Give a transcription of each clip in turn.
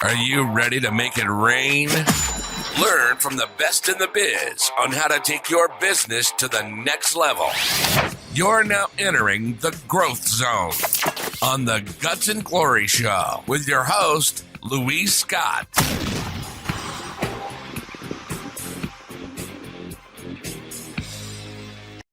Are you ready to make it rain? Learn from the best in the biz on how to take your business to the next level. You're now entering the growth zone on the Guts and Glory Show with your host, Louise Scott.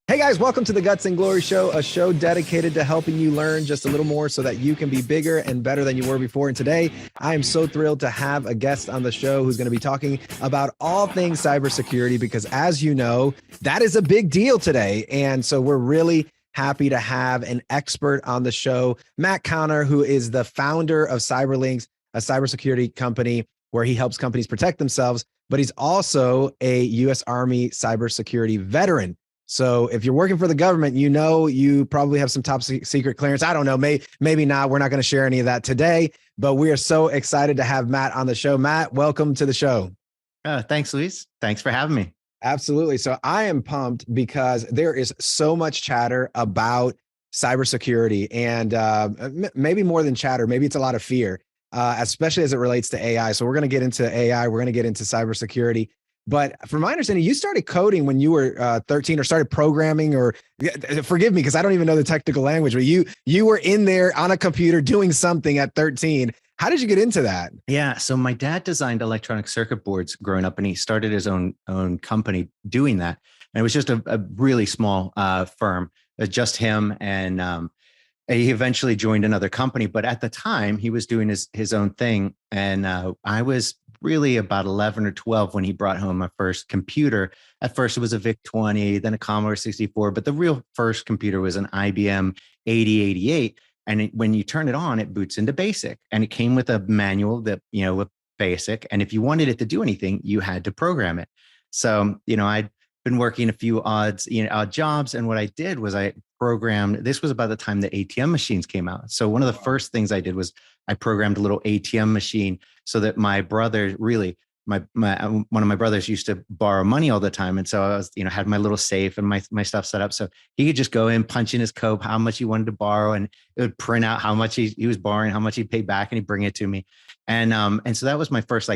Hey guys, welcome to the Guts and Glory Show, a show dedicated to helping you learn just a little more so that you can be bigger and better than you were before. And today, I am so thrilled to have a guest on the show who's going to be talking about all things cybersecurity, because as you know, that is a big deal today. And so we're really happy to have an expert on the show, Matt Connor, who is the founder of CyberLynx, a cybersecurity company where he helps companies protect themselves, but he's also a U.S. Army cybersecurity veteran. So if you're working for the government, you know, you probably have some top secret clearance. I don't know, maybe not. We're not going to share any of that today, but we are so excited to have Matt on the show. Matt, welcome to the show. Thanks, Luis. Thanks for having me. Absolutely. So I am pumped because there is so much chatter about cybersecurity, and maybe more than chatter, maybe it's a lot of fear, especially as it relates to AI. So we're going to get into AI. We're going to get into cybersecurity. But from my understanding, you started coding when you were 13, or started programming, or forgive me, because I don't even know the technical language, but you were in there on a computer doing something at 13. How did you get into that? Yeah. So my dad designed electronic circuit boards growing up, and he started his own company doing that. And it was just a really small firm, just him. And he eventually joined another company. But at the time, he was doing his own thing. And I was really about 11 or 12 when he brought home my first computer. At first, it was a VIC-20, then a Commodore 64, but the real first computer was an IBM 8088. And when you turn it on, it boots into BASIC, and it came with a manual that, with BASIC. And if you wanted it to do anything, you had to program it. So, I'd been working a few odd jobs. And what I did was I programmed, this was about the time the ATM machines came out. So one of the first things I did was I programmed a little ATM machine so that my brother, really, one of my brothers used to borrow money all the time. And so I was, had my little safe and my stuff set up. So he could just go in, punch in his code, how much he wanted to borrow, and it would print out how much he was borrowing, how much he'd pay back, and he'd bring it to me. And so that was my first,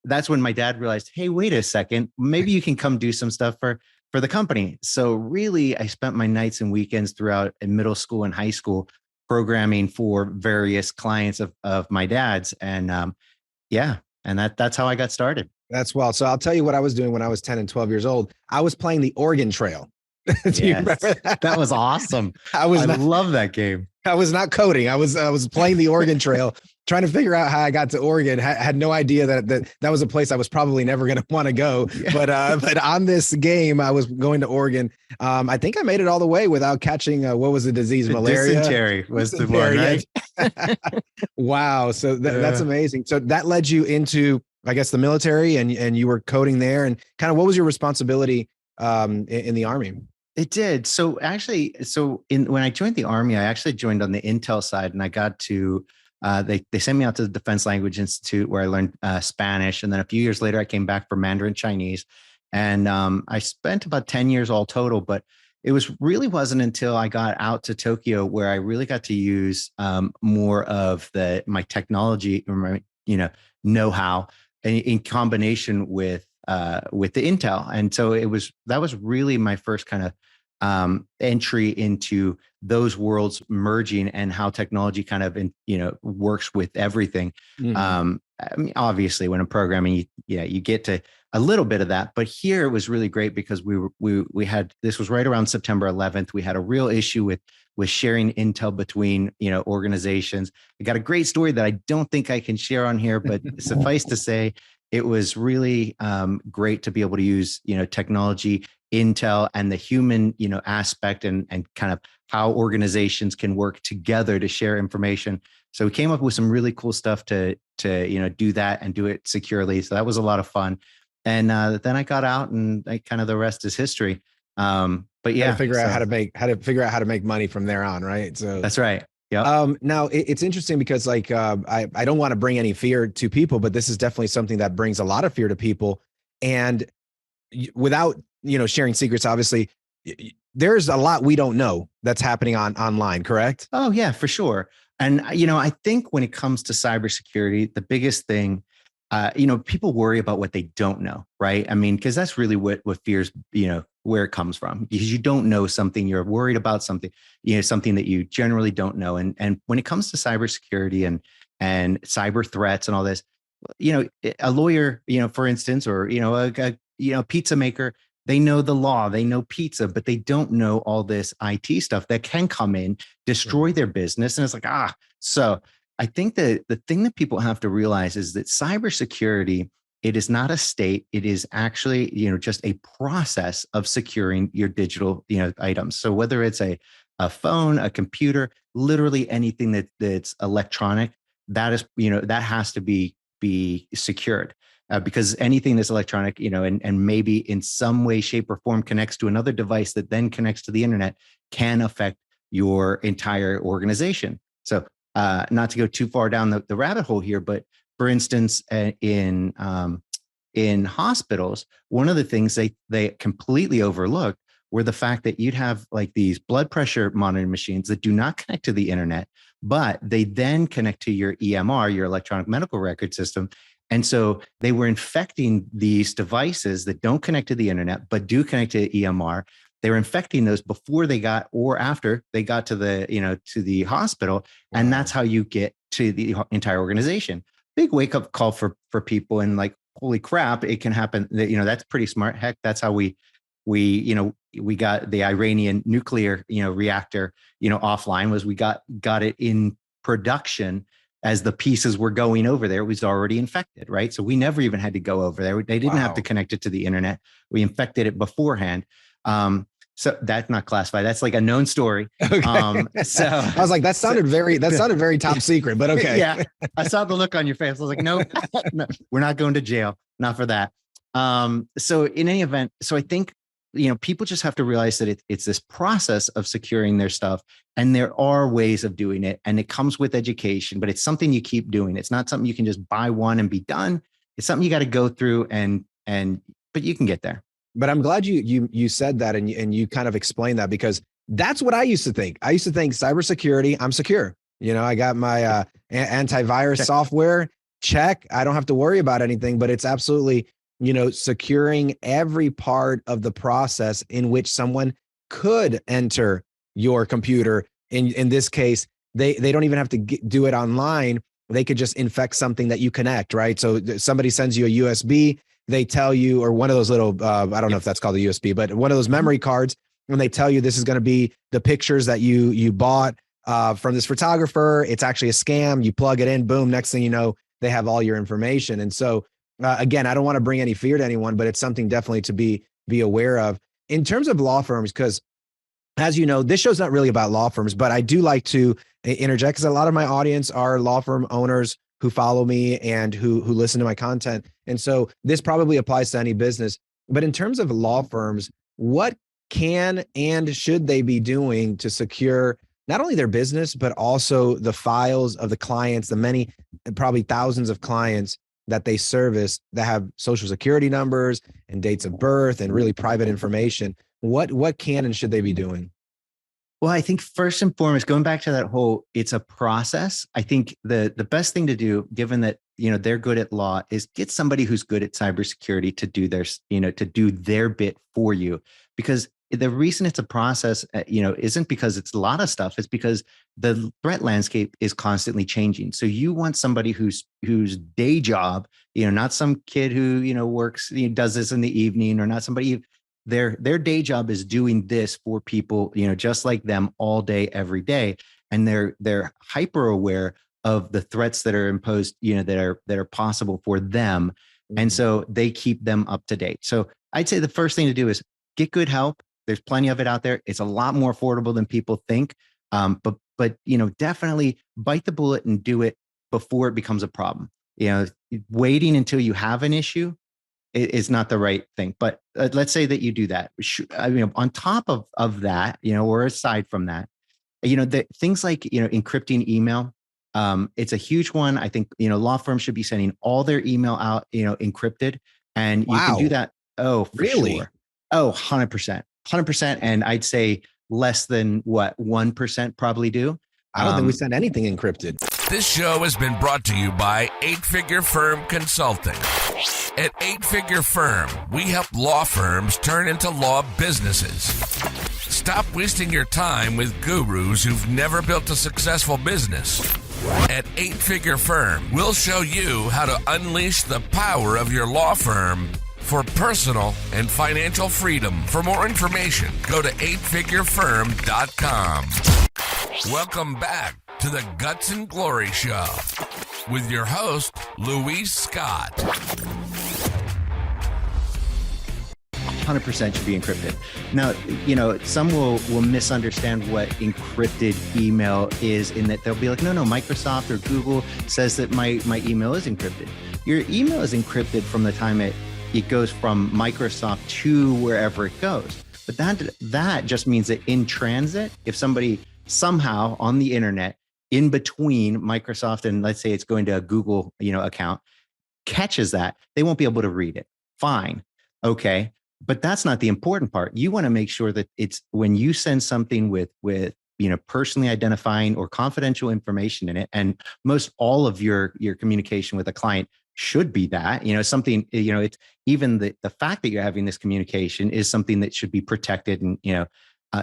that's when my dad realized, hey, wait a second, maybe you can come do some stuff for the company. So really, I spent my nights and weekends throughout in middle school and high school programming for various clients of my dad's. And and that's how I got started. That's wild. So I'll tell you what I was doing when I was 10 and 12 years old. I was playing the Oregon Trail. Do you remember that? That was awesome. I love that game. I was not coding. I was playing the Oregon Trail, trying to figure out how I got to Oregon. Had no idea that was a place I was probably never going to want to go. Yeah. But on this game, I was going to Oregon. I think I made it all the way without catching what was the disease? Malaria. Dysentery was the one, right? Wow. So that's amazing. So that led you into, I guess, the military, and you were coding there. And kind of what was your responsibility in the Army? It did. So actually, when I joined the Army, I actually joined on the Intel side, and I got to, they sent me out to the Defense Language Institute where I learned Spanish. And then a few years later, I came back for Mandarin Chinese. And I spent about 10 years all total, but it wasn't until I got out to Tokyo where I really got to use more of my technology, know-how in combination with the Intel. And so that was really my first kind of entry into those worlds merging and how technology kind of, works with everything. Mm-hmm. I mean, obviously when I'm programming, you get to a little bit of that, but here it was really great because we had, this was right around September 11th. We had a real issue with sharing intel between, organizations. I got a great story that I don't think I can share on here, but suffice to say, it was really great to be able to use, technology, intel, and the human, aspect and kind of how organizations can work together to share information. So we came up with some really cool stuff to do that and do it securely. So that was a lot of fun. And then I got out, and kind of the rest is history. But yeah, figure out how to make money from there on, right? So that's right. Yeah. Now it's interesting because I don't want to bring any fear to people, but this is definitely something that brings a lot of fear to people. And without, sharing secrets, obviously there's a lot we don't know that's happening online, correct? Oh yeah, for sure. And, I think when it comes to cybersecurity, the biggest thing, people worry about what they don't know, right? I mean, because that's really what fears, where it comes from, because you don't know something, you're worried about something, something that you generally don't know. And when it comes to cybersecurity and cyber threats and all this, a lawyer, for instance, or, a pizza maker, they know the law, they know pizza, but they don't know all this IT stuff that can come in, destroy their business. And it's like, so I think that the thing that people have to realize is that cybersecurity, it is not a state. It is actually, just a process of securing your digital, items. So whether it's a phone, a computer, literally anything that's electronic, that is, that has to be secured. Because anything that's electronic, and maybe in some way, shape, or form connects to another device that then connects to the internet, can affect your entire organization. So, not to go too far down the rabbit hole here, but for instance, in hospitals, one of the things they completely overlooked were the fact that you'd have like these blood pressure monitoring machines that do not connect to the internet, but they then connect to your EMR, your electronic medical record system. And so they were infecting these devices that don't connect to the internet, but do connect to EMR. They were infecting those before they got, or after they got to to the hospital. Wow. And that's how you get to the entire organization. Big wake up call for people. And like, holy crap, it can happen. That's pretty smart. Heck, that's how we got the Iranian nuclear, reactor, offline, was we got it in production. As the pieces were going over there, it was already infected, right? So we never even had to go over there. They didn't have to connect it to the internet. We infected it beforehand. So that's not classified. That's like a known story. Okay. So I was like, that sounded very top secret, but okay. Yeah. I saw the look on your face. I was like, no, we're not going to jail. Not for that. So in any event, so I think, people just have to realize that it's this process of securing their stuff, and there are ways of doing it, and it comes with education, but it's something you keep doing. It's not something you can just buy one and be done. It's something you got to go through but you can get there. But I'm glad you said that and you kind of explained that, because that's what I used to think. I used to think cybersecurity, I'm secure. I got my antivirus software, check. I don't have to worry about anything, but it's absolutely, securing every part of the process in which someone could enter your computer. In this case, they don't even have to do it online. They could just infect something that you connect, right? So somebody sends you a USB, they tell you, or one of those little, I don't know if that's called a USB, but one of those memory cards, and they tell you this is going to be the pictures that you bought from this photographer. It's actually a scam. You plug it in, boom, next thing you know, they have all your information. And so again, I don't want to bring any fear to anyone, but it's something definitely to be aware of. In terms of law firms, because as you know, this show's not really about law firms, but I do like to interject, because a lot of my audience are law firm owners who follow me and who listen to my content. And so this probably applies to any business. But in terms of law firms, what can and should they be doing to secure not only their business, but also the files of the clients, the many, probably thousands of clients that they service that have social security numbers and dates of birth and really private information? What can and should they be doing? Well, I think first and foremost, going back to that whole, it's a process. I think the best thing to do, given that, they're good at law, is get somebody who's good at cybersecurity to do their bit for you. Because the reason it's a process, isn't because it's a lot of stuff. It's because the threat landscape is constantly changing. So you want somebody whose day job, not some kid who, works, does this in the evening, or not somebody, their day job is doing this for people, just like them, all day, every day. And they're hyper aware of the threats that are imposed, that are possible for them. And so they keep them up to date. So I'd say the first thing to do is get good help. There's plenty of it out there. It's a lot more affordable than people think. But definitely bite the bullet and do it before it becomes a problem. Waiting until you have an issue is not the right thing. But let's say that you do that. On top of that, or aside from that, the things like encrypting email. It's a huge one. I think law firms should be sending all their email out encrypted, and you can do that. Oh, for really? Sure. Oh, 100%. 100%. And I'd say less than 1% probably do. I don't think we send anything encrypted. This show has been brought to you by 8-Figure Firm Consulting. At 8-Figure Firm, we help law firms turn into law businesses. Stop wasting your time with gurus who've never built a successful business. At 8-Figure Firm, we'll show you how to unleash the power of your law firm for personal and financial freedom. For more information, go to 8figurefirm.com. Welcome back to the Guts and Glory Show with your host, Louise Scott. 100% should be encrypted. Now, some will misunderstand what encrypted email is, in that they'll be like, no, Microsoft or Google says that my email is encrypted. Your email is encrypted from the time it goes from Microsoft to wherever it goes. But that just means that in transit, if somebody somehow on the internet in between Microsoft and, let's say, it's going to a Google, account, catches that, they won't be able to read it. Fine. Okay. But that's not the important part. You want to make sure that it's when you send something with personally identifying or confidential information in it, and most all of your communication with a client should be that, something, it's even the fact that you're having this communication is something that should be protected. And,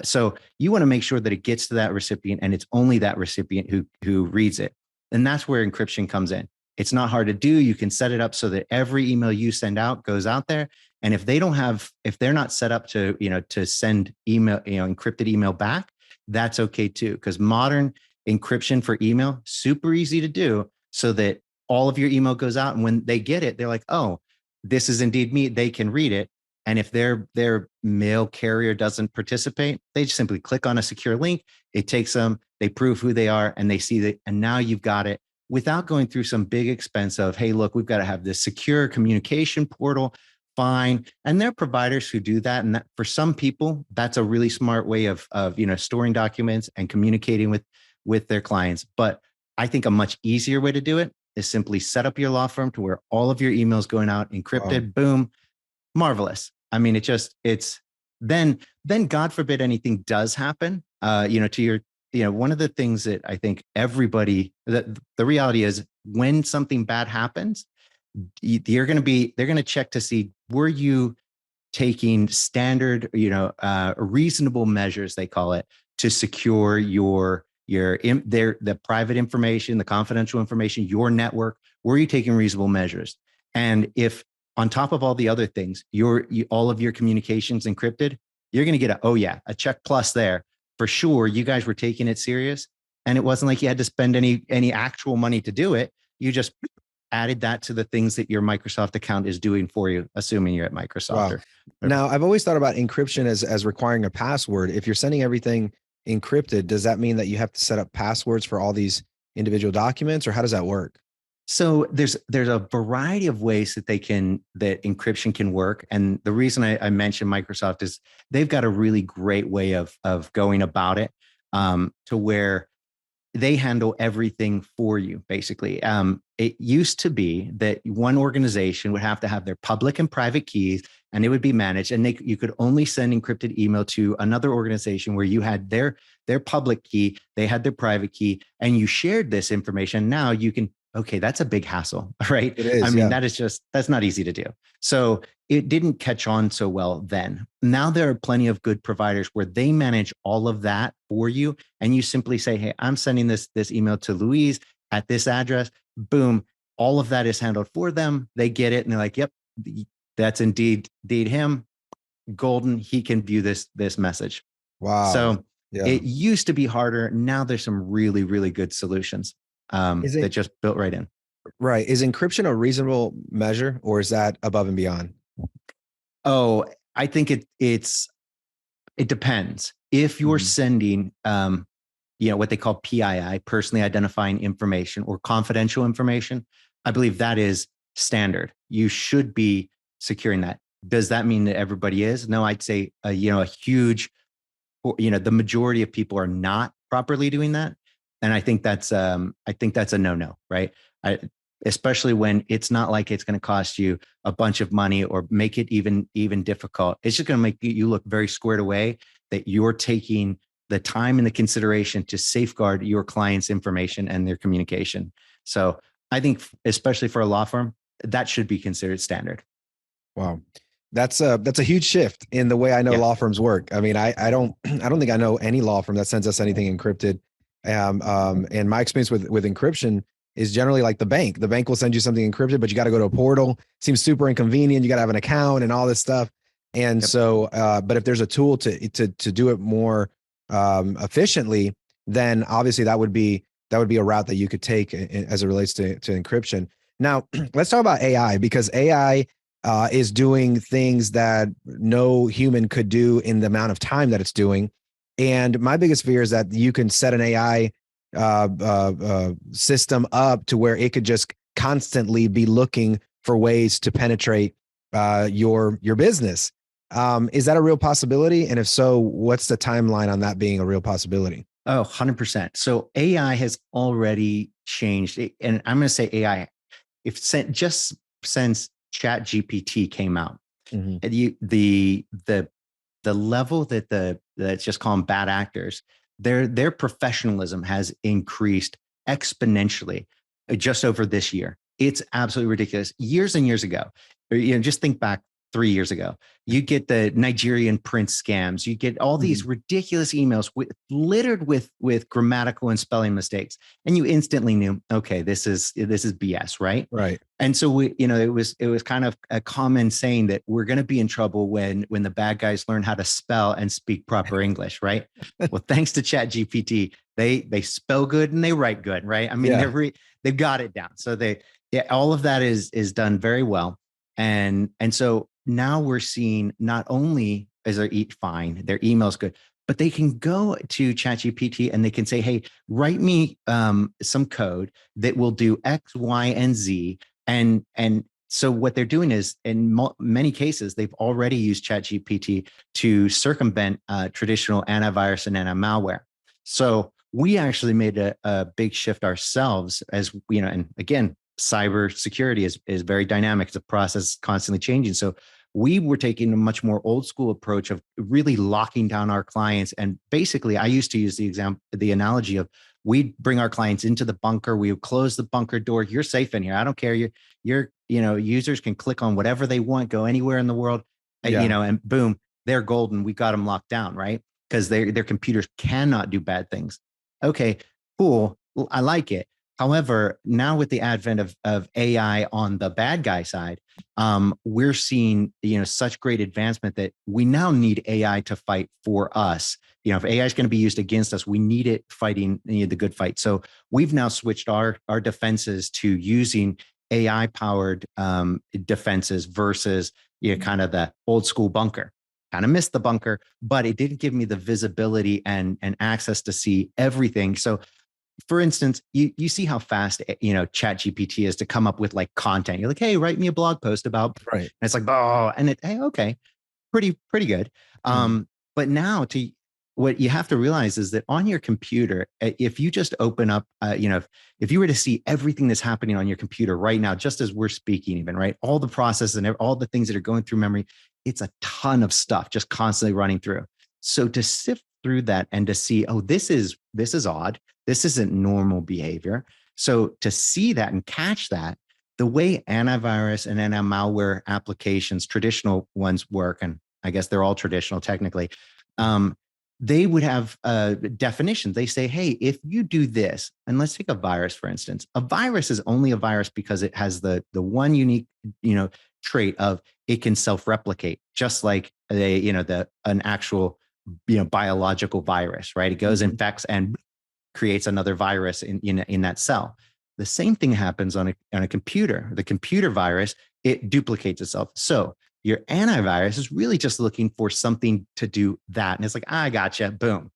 so you want to make sure that it gets to that recipient, and it's only that recipient who reads it. And that's where encryption comes in. It's not hard to do. You can set it up so that every email you send out goes out there. And if they're not set up to send email, encrypted email back, that's okay too. Because modern encryption for email, super easy to do, so that all of your email goes out. And when they get it, they're like, oh, this is indeed me. They can read it. And if their mail carrier doesn't participate, they just simply click on a secure link. It takes them, they prove who they are, and they see that. And now you've got it without going through some big expense of, hey, look, we've got to have this secure communication portal. Fine. And there are providers who do that. And that, for some people, that's a really smart way of storing documents and communicating with their clients. But I think a much easier way to do it is simply set up your law firm to where all of your emails going out encrypted. Wow. Boom. Marvelous. I mean, it's then God forbid anything does happen, to your, one of the things that I think everybody, that the reality is, when something bad happens, they're going to check to see, were you taking standard, reasonable measures, they call it, to secure the private information, the confidential information, your network. Were you taking reasonable measures? And if on top of all the other things, all of your communications encrypted, you're going to get a check plus there for sure. You guys were taking it serious, and it wasn't like you had to spend any actual money to do it. You just added that to the things that your Microsoft account is doing for you, assuming you're at Microsoft. Wow. Now, I've always thought about encryption as requiring a password. If you're sending everything encrypted, does that mean that you have to set up passwords for all these individual documents, or how does that work? So there's a variety of ways that encryption can work. And the reason I mentioned Microsoft is they've got a really great way of going about it, to where they handle everything for you, basically. It used to be that one organization would have to have their public and private keys, and it would be managed. And you could only send encrypted email to another organization where you had their public key, they had their private key, and you shared this information. Now you can, okay, that's a big hassle, right? It is, I mean, that's not easy to do. So it didn't catch on so well then. Now there are plenty of good providers where they manage all of that for you. And you simply say, hey, I'm sending this email to Louise at this address. Boom. All of that is handled for them. They get it. And they're like, yep, that's indeed him. Golden. He can view this message. Wow. So it used to be harder. Now there's some really, really good solutions that just built right in. Right. Is encryption a reasonable measure, or is that above and beyond? Oh, I think it depends. If you're sending, what they call PII, personally identifying information, or confidential information, I believe that is standard. You should be securing that. Does that mean that everybody is? No, I'd say, a huge, the majority of people are not properly doing that. And I think that's a no-no, right? Especially when it's not like it's going to cost you a bunch of money or make it even difficult. It's just going to make you look very squared away that you're taking the time and the consideration to safeguard your client's information and their communication. So I think, especially for a law firm, that should be considered standard. Wow. That's a huge shift in the way I know Yeah. law firms work. I mean, I don't think I know any law firm that sends us anything encrypted. And my experience with encryption is generally like the bank. The bank will send you something encrypted, but you got to go to a portal. Seems super inconvenient. You got to have an account and all this stuff. And so, but if there's a tool to do it more efficiently, then obviously that would be a route that you could take as it relates to encryption. Now, let's talk about AI, because AI is doing things that no human could do in the amount of time that it's doing. And my biggest fear is that you can set an AI system up to where it could just constantly be looking for ways to penetrate your business. Is that a real possibility? And if so, what's the timeline on that being a real possibility? Oh, 100%. So AI has already changed. And I'm going to say AI, just since Chat GPT came out, the level that let's just call them bad actors, their professionalism has increased exponentially just over this year. It's absolutely ridiculous. Years and years ago, just think back 3 years ago, you get the Nigerian prince scams. You get all these ridiculous emails littered with grammatical and spelling mistakes, and you instantly knew, okay, this is BS, right? Right. And so it was kind of a common saying that we're going to be in trouble when the bad guys learn how to spell and speak proper English, right? Well, thanks to Chat GPT, they spell good and they write good, right? I mean, they've got it down. So all of that is done very well. And so now we're seeing not only is their their email's good, but they can go to ChatGPT and they can say, hey, write me some code that will do X, Y, and Z. And so what they're doing is, in many cases, they've already used ChatGPT to circumvent traditional antivirus and anti-malware. So we actually made a big shift ourselves, as and again, cybersecurity is very dynamic. It's a process constantly changing. So we were taking a much more old school approach of really locking down our clients. And basically, I used to use the analogy of, we'd bring our clients into the bunker. We would close the bunker door. You're safe in here. I don't care. Your users can click on whatever they want, go anywhere in the world, and boom, they're golden. We got them locked down, right? Because their computers cannot do bad things. Okay, cool. I like it. However, now with the advent of AI on the bad guy side, we're seeing such great advancement that we now need AI to fight for us. If AI is going to be used against us, we need it fighting the good fight. So we've now switched our defenses to using AI powered defenses versus kind of the old school bunker. Kind of missed the bunker, but it didn't give me the visibility and access to see everything. So for instance, you see how fast Chat GPT is to come up with like content. You're like, hey, write me a blog post about, right. And it's like, oh, and hey, okay, pretty good. But now what you have to realize is that on your computer, if you just open up, if you were to see everything that's happening on your computer right now, just as we're speaking, even right, all the processes and all the things that are going through memory, it's a ton of stuff just constantly running through. So to sift through that and to see, oh, this is odd. This isn't normal behavior. So to see that and catch that, the way antivirus and anti-malware applications, traditional ones work, and I guess they're all traditional technically, they would have definitions. They say, hey, if you do this, and let's take a virus, for instance, a virus is only a virus because it has the one unique, trait of it can self-replicate, just like an actual, biological virus, right? It goes, infects, and creates another virus in that cell. The same thing happens on a computer. The computer virus, it duplicates itself. So your antivirus is really just looking for something to do that. And it's like, I gotcha, boom.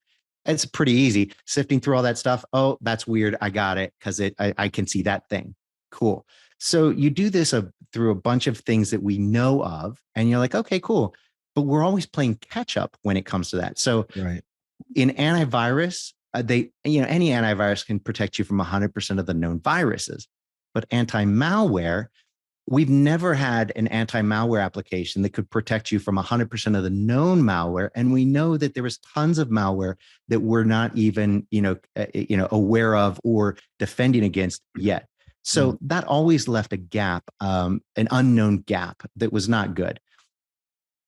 It's pretty easy. Sifting through all that stuff. Oh, that's weird. I got it because I can see that thing. Cool. So you do this through a bunch of things that we know of, and you're like, okay, cool. But we're always playing catch up when it comes to that. So right. In antivirus, any antivirus can protect you from 100% of the known viruses, but anti-malware, we've never had an anti-malware application that could protect you from 100% of the known malware. And we know that there was tons of malware that we're not even, aware of or defending against yet. So that always left a gap, an unknown gap that was not good.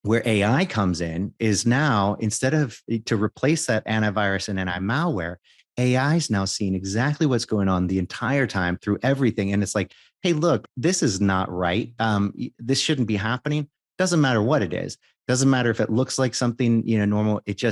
Where AI comes in is now, instead of to replace that antivirus and anti-malware, AI is now seeing exactly what's going on the entire time through everything. And it's like, hey, look, this is not right. This shouldn't be happening. Doesn't matter what it is. Doesn't matter if it looks like something, normal. It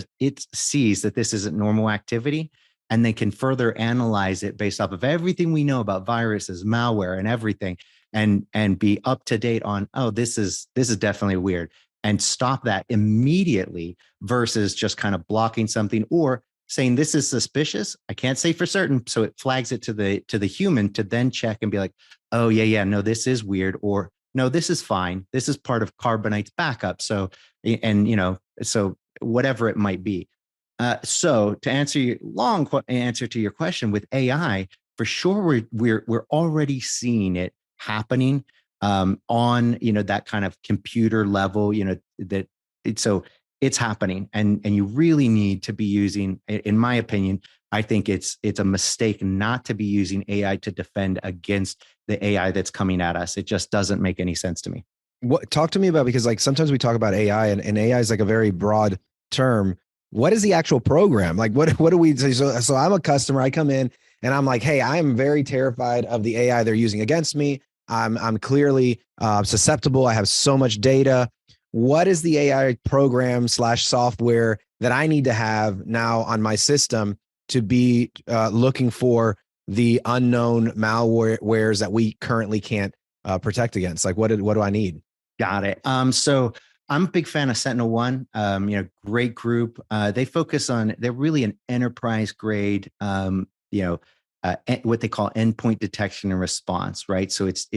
sees that this isn't normal activity, and they can further analyze it based off of everything we know about viruses, malware, and everything, and be up to date on, oh, this is definitely weird, and stop that immediately versus just kind of blocking something or saying this is suspicious. I can't say for certain. So it flags it to the human to then check and be like, oh yeah, no, this is weird, or no, this is fine. This is part of Carbonite's backup. So, so whatever it might be. So to answer your long answer to your question with AI, for sure, we're already seeing it happening on that kind of computer level. So it's happening, and you really need to be using, in my opinion, I think it's a mistake not to be using AI to defend against the AI that's coming at us. It just doesn't make any sense to me. Talk to me about, because like sometimes we talk about AI and AI is like a very broad term. What is the actual program? Like what do we say? So I'm a customer, I come in and I'm like, hey, I'm very terrified of the AI they're using against me. I'm clearly susceptible. I have so much data. What is the AI program / software that I need to have now on my system to be looking for the unknown malwares that we currently can't protect against? Like, what do I need? Got it. So I'm a big fan of SentinelOne. Great group. They focus on, they're really an enterprise grade, what they call endpoint detection and response, right? So it's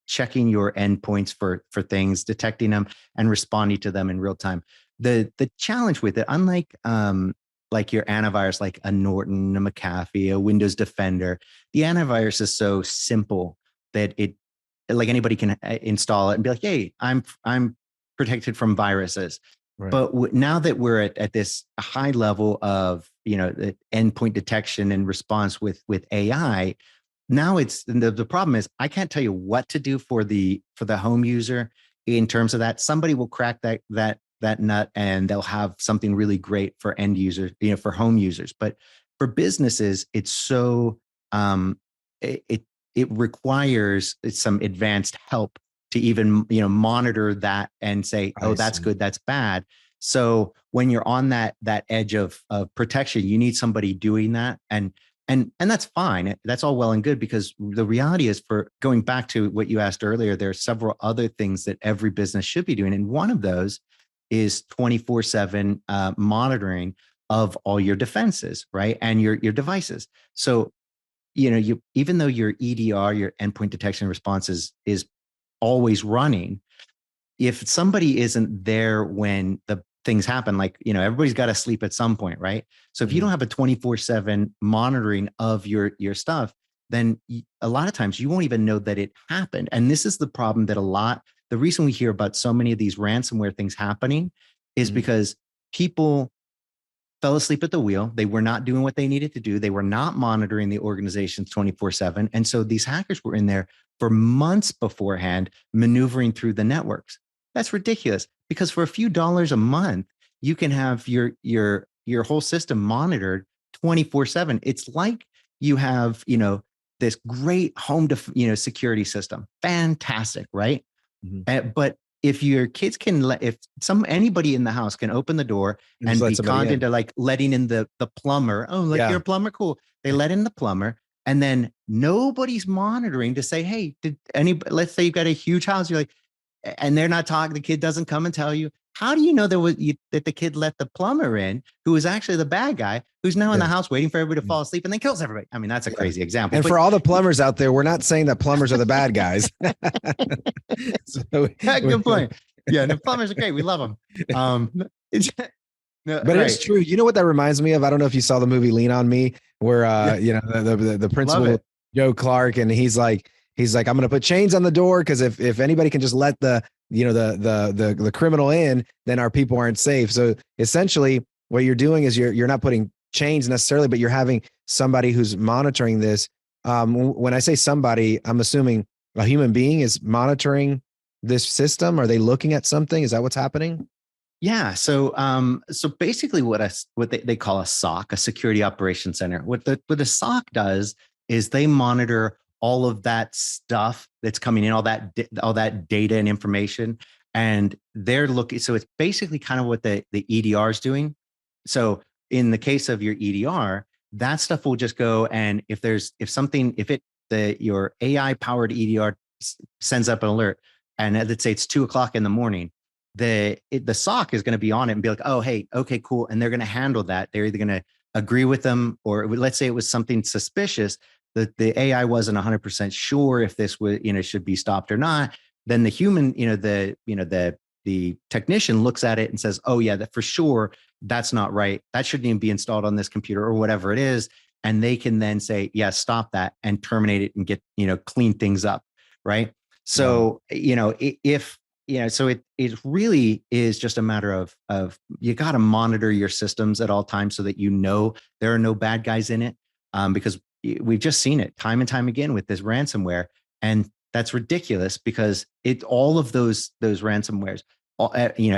checking your endpoints for things, detecting them, and responding to them in real time. The challenge with it, unlike like your antivirus, like a Norton, a McAfee, a Windows Defender, the antivirus is so simple that like anybody can install it and be like, hey, I'm protected from viruses. Right. But now that we're at this high level of the endpoint detection and response with AI, now it's the problem is I can't tell you what to do for the home user in terms of that. Somebody will crack that nut and they'll have something really great for end users, for home users. But for businesses, it's so it requires some advanced help to even monitor that and say, oh, that's good, that's bad. So when you're on that edge of protection, you need somebody doing that, and that's fine. That's all well and good, because the reality is, for going back to what you asked earlier, there are several other things that every business should be doing, and one of those is 24/7 monitoring of all your defenses, right, and your devices. So even though your EDR, your endpoint detection response is always running, if somebody isn't there when the things happen, like, everybody's got to sleep at some point, right? So if you don't have a 24/7 monitoring of your stuff, then a lot of times you won't even know that it happened. And this is the problem that the reason we hear about so many of these ransomware things happening is because people fell asleep at the wheel. They were not doing what they needed to do. They were not monitoring the organizations 24/7. And so these hackers were in there for months beforehand, maneuvering through the networks. That's ridiculous, because for a few dollars a month, you can have your whole system monitored 24/7. It's like you have, this great home security system. Fantastic, right? But if your kids if anybody in the house can open the door and be conned into like letting in the plumber, you're a plumber, cool. They let in the plumber, and then nobody's monitoring to say, hey, let's say you've got a huge house, you're like, and they're not talking, the kid doesn't come and tell you. How do you know that the kid let the plumber in, who is actually the bad guy, who's now in the house waiting for everybody to fall asleep and then kills everybody? I mean, that's a crazy example. And for all the plumbers out there, we're not saying that plumbers are the bad guys. Good point. Yeah, the plumbers are great. We love them. But it's true. You know what that reminds me of? I don't know if you saw the movie Lean on Me, where the principal, Joe Clark, and he's like, he's like, I'm going to put chains on the door because if anybody can just let the the criminal in, then our people aren't safe. So essentially, what you're doing is you're not putting chains necessarily, but you're having somebody who's monitoring this. When I say somebody, I'm assuming a human being is monitoring this system. Are they looking at something? Is that what's happening? Yeah. So basically, what they call a SOC, a Security Operations Center. What the SOC does is they monitor all of that stuff that's coming in, all that data and information, and they're looking. So it's basically kind of what the EDR is doing. So in the case of your EDR, that stuff will just go, and if your AI powered EDR sends up an alert, and let's say it's 2 o'clock in the morning, the SOC is going to be on it and be like, oh, hey, okay, cool. And they're going to handle that. They're either going to agree with them, or let's say it was something suspicious that the AI wasn't 100% sure if this was, should be stopped or not. Then the human, the technician looks at it and says, oh yeah, that for sure, that's not right. That shouldn't even be installed on this computer or whatever it is. And they can then say, yeah, stop that and terminate it and get, clean things up. Right. So, if, so it really is just a matter of you got to monitor your systems at all times so that there are no bad guys in it, because we've just seen it time and time again with this ransomware, and that's ridiculous because all of those ransomwares,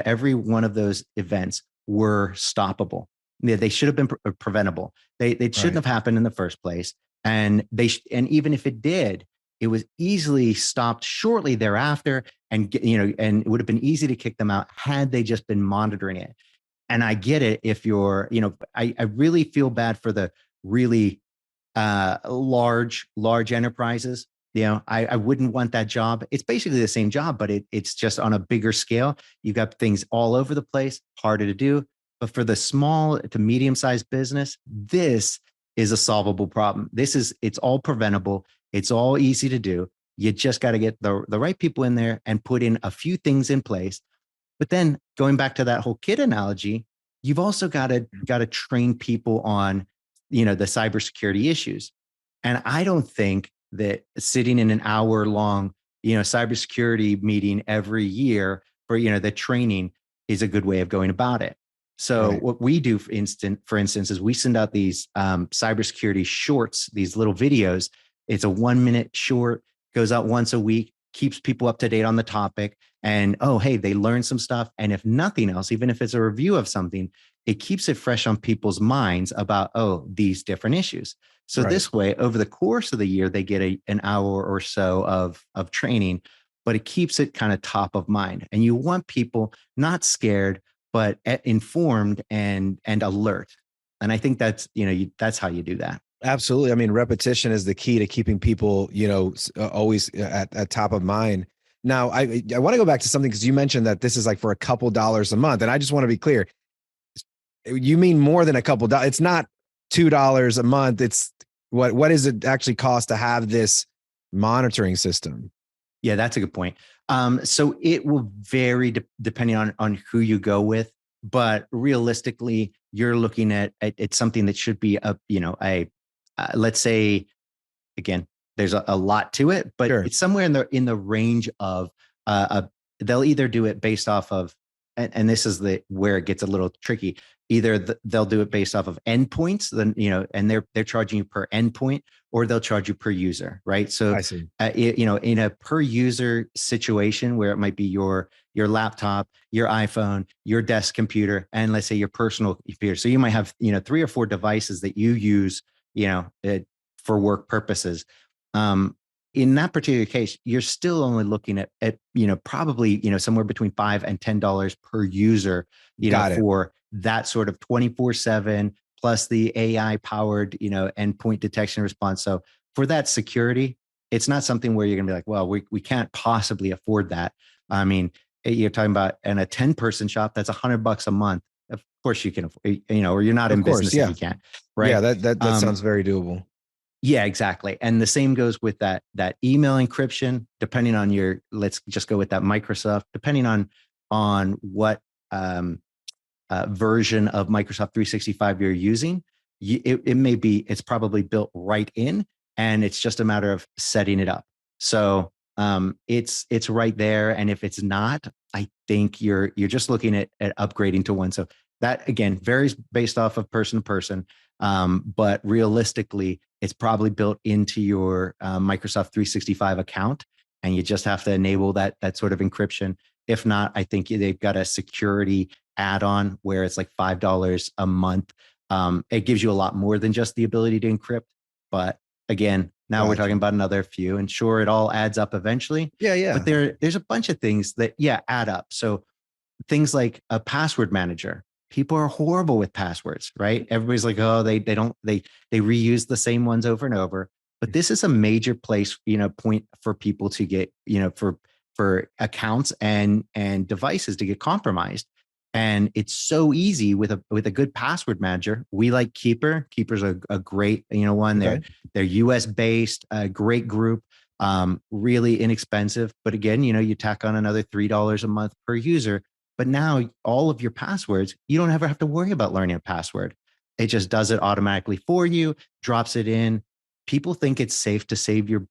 every one of those events were stoppable. They should have been preventable. They shouldn't have happened in the first place, and and even if it did, it was easily stopped shortly thereafter, and and it would have been easy to kick them out had they just been monitoring it. And I get it if you're, I really feel bad for the really large enterprises. I wouldn't want that job. It's basically the same job, but it's just on a bigger scale. You've got things all over the place, harder to do. But for the small to medium-sized business, this is a solvable problem. It's all preventable. It's all easy to do. You just got to get the right people in there and put in a few things in place. But then going back to that whole kid analogy, you've also got to train people on, the cybersecurity issues. And I don't think that sitting in an hour-long, cybersecurity meeting every year for, the training is a good way of going about it. So what we do, for instance, is we send out these cybersecurity shorts, these little videos. It's a 1-minute short, goes out once a week, keeps people up to date on the topic. And, oh, hey, they learned some stuff. And if nothing else, even if it's a review of something, it keeps it fresh on people's minds about, oh, these different issues. So this way, over the course of the year, they get an hour or so of training, but it keeps it kind of top of mind. And you want people not scared, but informed and alert. And I think that's, that's how you do that. Absolutely. I mean, repetition is the key to keeping people, always at top of mind. Now, I want to go back to something because you mentioned that this is like for a couple dollars a month. And I just want to be clear. You mean more than a couple dollars. It's not $2 a month. It's what does it actually cost to have this monitoring system? Yeah, that's a good point. So it will vary depending on who you go with, but realistically, you're looking at something that should be let's say, again, there's a lot to it, but it's somewhere in the range of they'll either do it based off of, and this is where it gets a little tricky. Either they'll do it based off of endpoints, then and they're charging you per endpoint, or they'll charge you per user, right? So I see. In a per user situation where it might be your laptop, your iPhone, your desk computer, and let's say your personal computer. So you might have 3 or 4 devices that you use for work purposes. In that particular case, you're still only looking at probably somewhere between $5 and $10 per user, for that sort of 24/7 plus the AI powered endpoint detection response. So for that security, it's not something where you're gonna be like, well, we can't possibly afford that. I mean, you're talking about in a 10-person shop, that's $100 a month. Of course you can, or you're not in business if you can't, right? Yeah, that sounds very doable. Yeah, exactly. And the same goes with that email encryption, depending on let's just go with that Microsoft, depending on what version of Microsoft 365 you're using, it's probably built right in, and it's just a matter of setting it up. So it's right there. And if it's not, I think you're just looking at upgrading to one. So that again varies based off of person to person. But realistically, it's probably built into your Microsoft 365 account, and you just have to enable that sort of encryption. If not, I think they've got a security add-on where it's like $5 a month. It gives you a lot more than just the ability to encrypt. But again, now we're talking about another few, and sure, it all adds up eventually. Yeah. But there's a bunch of things that, add up. So things like a password manager. People are horrible with passwords, right? Everybody's like, oh, they reuse the same ones over and over. But this is a major place, point for people to get, for accounts and devices to get compromised. And it's so easy with a good password manager. We like Keeper. Keeper's a great, one. Okay. They're US based, a great group, really inexpensive. But again, you tack on another $3 a month per user. But now all of your passwords, you don't ever have to worry about learning a password. It just does it automatically for you, drops it in. People think it's safe to save your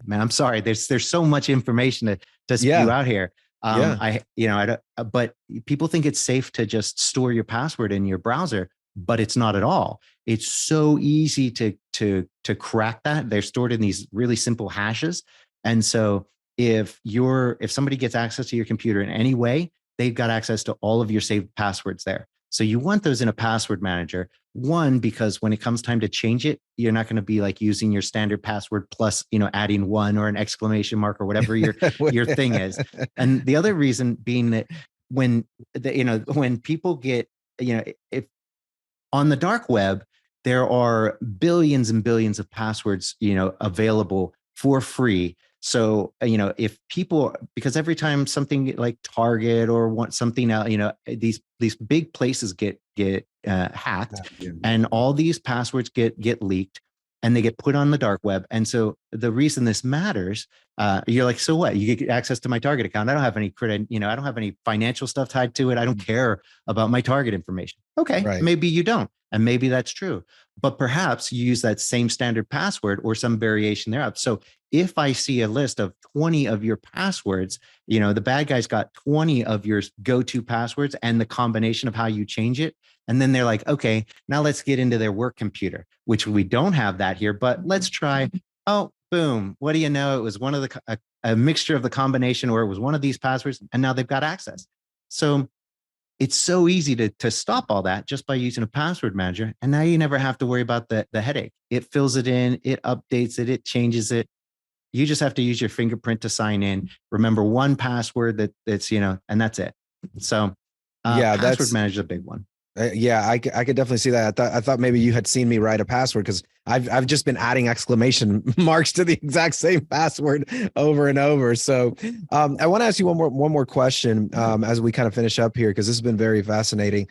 man. I'm sorry. There's so much information to spew out here. I don't, but people think it's safe to just store your password in your browser, but it's not at all. It's so easy to crack that. They're stored in these really simple hashes. And so if somebody gets access to your computer in any way, they've got access to all of your saved passwords there. So you want those in a password manager. One, because when it comes time to change it, you're not going to be like using your standard password plus, adding one or an exclamation mark or whatever your thing is. And the other reason being that when people get, if on the dark web, there are billions and billions of passwords, available for free. So, if people, because every time something like Target or want something else, these big places get hacked, and all these passwords get leaked, and they get put on the dark web. And so the reason this matters, you're like, so what? You get access to my Target account. I don't have any credit, I don't have any financial stuff tied to it. I don't care about my Target information. Okay, right. Maybe you don't. And maybe that's true. But perhaps you use that same standard password or some variation thereof. So if I see a list of 20 of your passwords, the bad guy's got 20 of your go-to passwords and the combination of how you change it. And then they're like, okay, now let's get into their work computer, which we don't have that here, but let's try. Oh, boom. What do you know? It was one of a mixture of the combination, or it was one of these passwords, and now they've got access. So it's so easy to stop all that just by using a password manager. And now you never have to worry about the headache. It fills it in, it updates it, it changes it. You just have to use your fingerprint to sign in. Remember one password that's, and that's it. So password manager is a big one. I could definitely see that. I thought maybe you had seen me write a password, because I've just been adding exclamation marks to the exact same password over and over. So I want to ask you one more question as we kind of finish up here, because this has been very fascinating.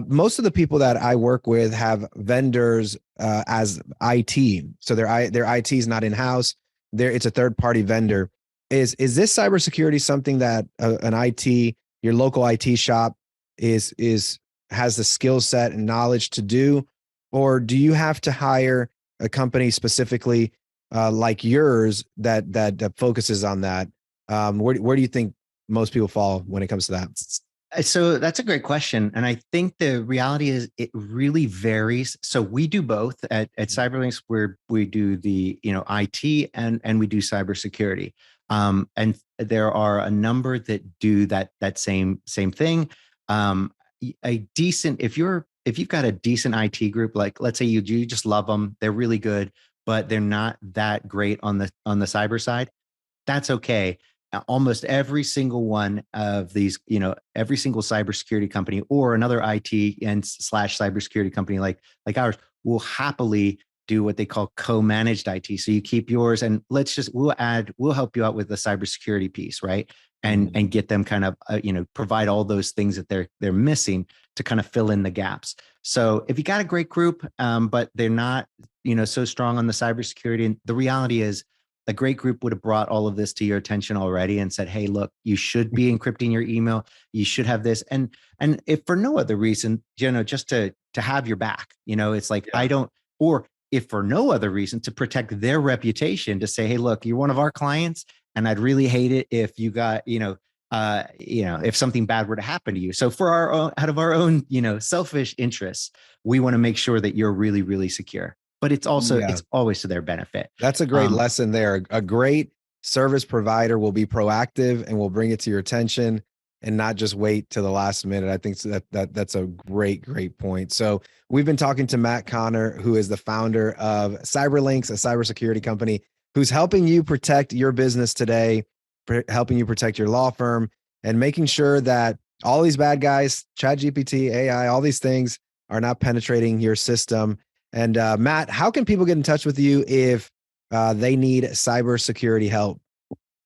Most of the people that I work with have vendors as IT, so their IT is not in house. It's a third party vendor. Is this cybersecurity something that an IT, your local IT shop has the skill set and knowledge to do, or do you have to hire a company specifically like yours that focuses on that? Where do you think most people fall when it comes to that? So that's a great question. And I think the reality is it really varies. So we do both at CyberLynx, where we do the, IT and we do cybersecurity. And there are a number that do that same thing. If you've got a decent IT group, like let's say you just love them, they're really good, but they're not that great on the cyber side, that's okay. Almost every single one of these, every single cybersecurity company or another IT and / cybersecurity company like ours will happily do what they call co-managed IT. So you keep yours, and we'll help you out with the cybersecurity piece, right? And get them kind of, provide all those things that they're missing to kind of fill in the gaps. So if you got a great group, but they're not, so strong on the cybersecurity, and the reality is a great group would have brought all of this to your attention already and said, hey, look, you should be encrypting your email. You should have this. And if for no other reason, just to have your back, it's like, or if for no other reason, to protect their reputation, to say, hey, look, you're one of our clients, and I'd really hate it if you got, if something bad were to happen to you. So for our own, out of our own, selfish interests, we want to make sure that you're really, really secure. But it's also, it's always to their benefit. That's a great lesson there. A great service provider will be proactive and will bring it to your attention and not just wait to the last minute. I think that's a great point. So we've been talking to Matt Connor, who is the founder of CyberLynx, a cybersecurity company, who's helping you protect your business today, helping you protect your law firm, and making sure that all these bad guys, ChatGPT, AI, all these things are not penetrating your system. And Matt, how can people get in touch with you if they need cybersecurity help?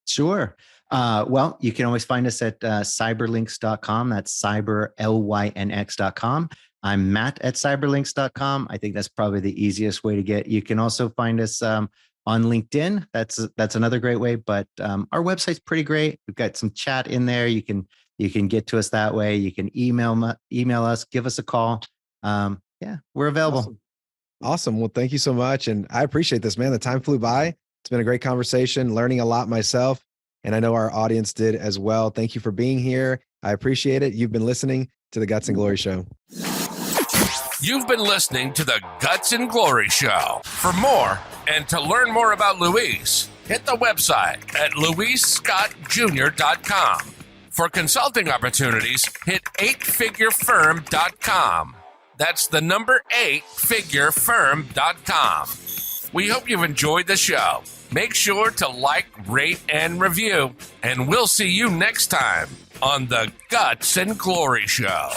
Sure. Well, you can always find us at cyberlynx.com. That's cyberlynx.com. I'm Matt at cyberlynx.com. I think that's probably the easiest way to get. You can also find us on LinkedIn. That's another great way. But our website's pretty great. We've got some chat in there. You can get to us that way. You can email us, give us a call. We're available. Awesome. Well, thank you so much. And I appreciate this, man. The time flew by. It's been a great conversation, learning a lot myself. And I know our audience did as well. Thank you for being here. I appreciate it. You've been listening to the Guts and Glory Show. You've been listening to the Guts and Glory Show. For more and to learn more about Luis, hit the website at luisscottjr.com. For consulting opportunities, hit 8figurefirm.com. That's the number 8figurefirm.com. We hope you've enjoyed the show. Make sure to like, rate, and review. And we'll see you next time on the Guts and Glory Show.